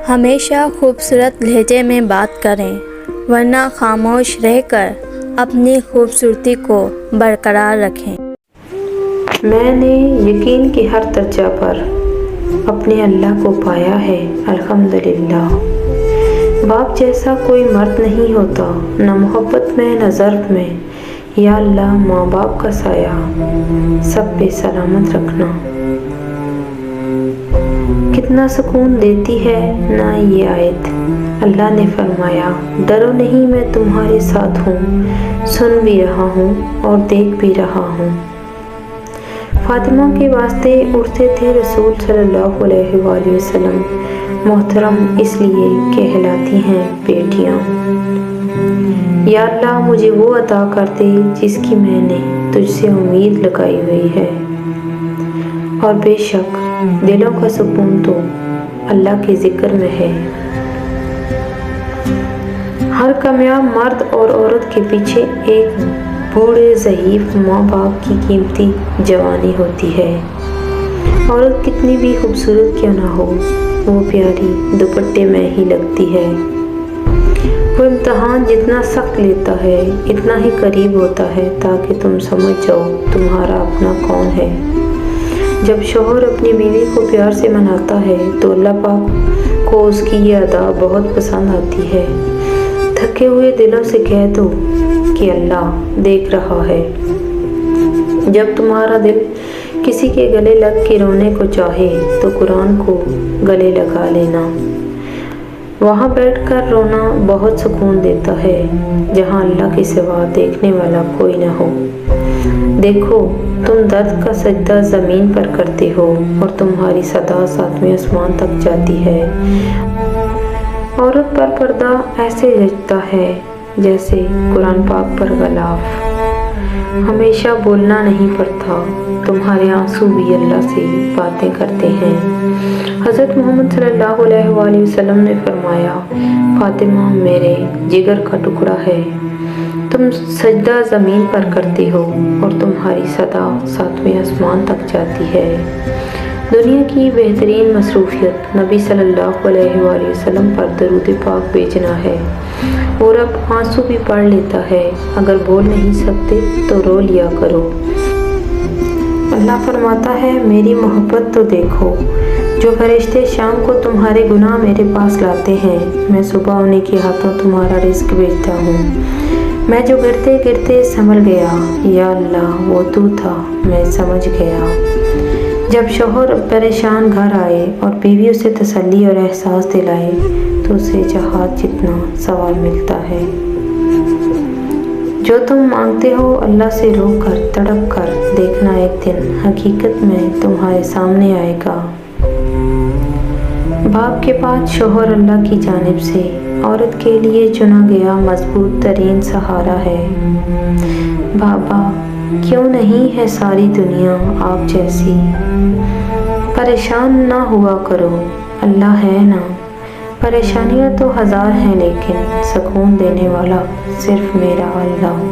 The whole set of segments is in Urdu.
ہمیشہ خوبصورت لہجے میں بات کریں ورنہ خاموش رہ کر اپنی خوبصورتی کو برقرار رکھیں۔ میں نے یقین کی ہر درجہ پر اپنے اللہ کو پایا ہے، الحمدللہ۔ باپ جیسا کوئی مرد نہیں ہوتا، نہ محبت میں نہ ظرف میں۔ یا اللہ، ماں باپ کا سایہ سب پہ سلامت رکھنا۔ کتنا سکون دیتی ہے نا یہ آیت۔ اللہ نے فرمایا، ڈرو نہیں، میں تمہارے ساتھ ہوں، سن بھی رہا ہوں اور دیکھ بھی رہا ہوں۔ فاطمہ کے واسطے اٹھتے تھے رسول صلی اللہ علیہ وآلہ وسلم، محترم اس لیے کہلاتی ہیں بیٹیاں۔ یا اللہ، مجھے وہ عطا کر دے جس کی میں نے تجھ سے امید لگائی ہوئی ہے، اور بے شک دلوں کا سکون تو اللہ کے ذکر میں ہے۔ ہر کامیاب مرد اور عورت کے پیچھے ایک بوڑھے ضعیف ماں باپ کی قیمتی جوانی ہوتی ہے۔ عورت کتنی بھی خوبصورت کیوں نہ ہو، وہ پیاری دوپٹے میں ہی لگتی ہے۔ وہ امتحان جتنا سخت لیتا ہے اتنا ہی قریب ہوتا ہے تاکہ تم سمجھ جاؤ تمہارا اپنا کون ہے۔ جب شوہر اپنی بیوی کو پیار سے مناتا ہے تو اللہ پاک کو اس کی یہ ادا بہت پسند آتی ہے۔ تھکے ہوئے دلوں سے کہہ دو کہ اللہ دیکھ رہا ہے۔ جب تمہارا دل کسی کے گلے لگ کے رونے کو چاہے تو قرآن کو گلے لگا لینا۔ وہاں بیٹھ کر رونا بہت سکون دیتا ہے، جہاں اللہ کے سوا دیکھنے والا کوئی نہ ہو۔ دیکھو، تم درد کا سجدہ زمین پر کرتے ہو اور تمہاری صدا ساتویں آسمان تک جاتی ہے۔ عورت پر پردہ ایسے جچتا ہے جیسے قرآن پاک پر غلاف۔ ہمیشہ بولنا نہیں پڑتا، تمہارے آنسو بھی اللہ سے باتیں کرتے ہیں۔ حضرت محمد صلی اللہ علیہ وآلہ وسلم نے فرمایا، فاطمہ میرے جگر کا ٹکڑا ہے، تم سجدہ زمین پر کرتے ہو اور تمہاری صدا ساتویں آسمان تک جاتی ہے۔ دنیا کی بہترین مصروفیت نبی صلی اللہ علیہ وآلہ وسلم پر درود پاک بھیجنا ہے۔ اور اب آنسو بھی پڑھ لیتا ہے، اگر بول نہیں سکتے تو رو لیا کرو۔ اللہ فرماتا ہے، میری محبت تو دیکھو، جو فرشتے شام کو تمہارے گناہ میرے پاس لاتے ہیں، میں صبح انہیں کے ہاتھوں تمہارا رزق بھیجتا ہوں۔ میں جو گرتے گرتے سنبھل گیا، یا اللہ وہ تو تھا، میں سمجھ گیا۔ جب شوہر پریشان گھر آئے اور بیوی اسے تسلی اور احساس دلائے تو اسے جہاد جتنا ثواب ملتا ہے۔ جو تم مانگتے ہو اللہ سے رو کر تڑپ کر دیکھنا، ایک دن حقیقت میں تمہارے سامنے آئے گا۔ باپ کے بعد شوہر اللہ کی جانب سے عورت کے لیے چنا گیا مضبوط ترین سہارا ہے۔ بابا، کیوں نہیں ہے ساری دنیا آپ جیسی؟ پریشان نہ ہوا کرو، اللہ ہے نا۔ پریشانیاں تو ہزار ہیں لیکن سکون دینے والا صرف میرا اللہ۔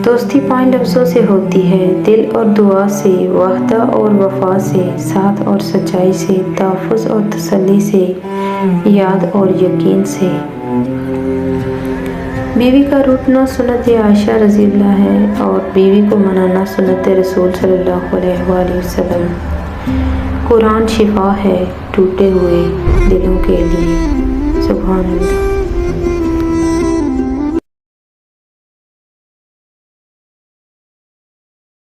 دوستی 5 لفظوں سے ہوتی ہے، دل اور دعا سے، وحدہ اور وفا سے، ساتھ اور سچائی سے، تحفظ اور تسلی سے، یاد اور یقین سے۔ بیوی کا روٹنا سنت عائشہ رضی اللہ ہے اور بیوی کو منانا سنت رسول صلی اللہ علیہ وآلہ وسلم۔ قرآن شفا ہے ٹوٹے ہوئے دلوں کے لیے۔ سبحان اللہ۔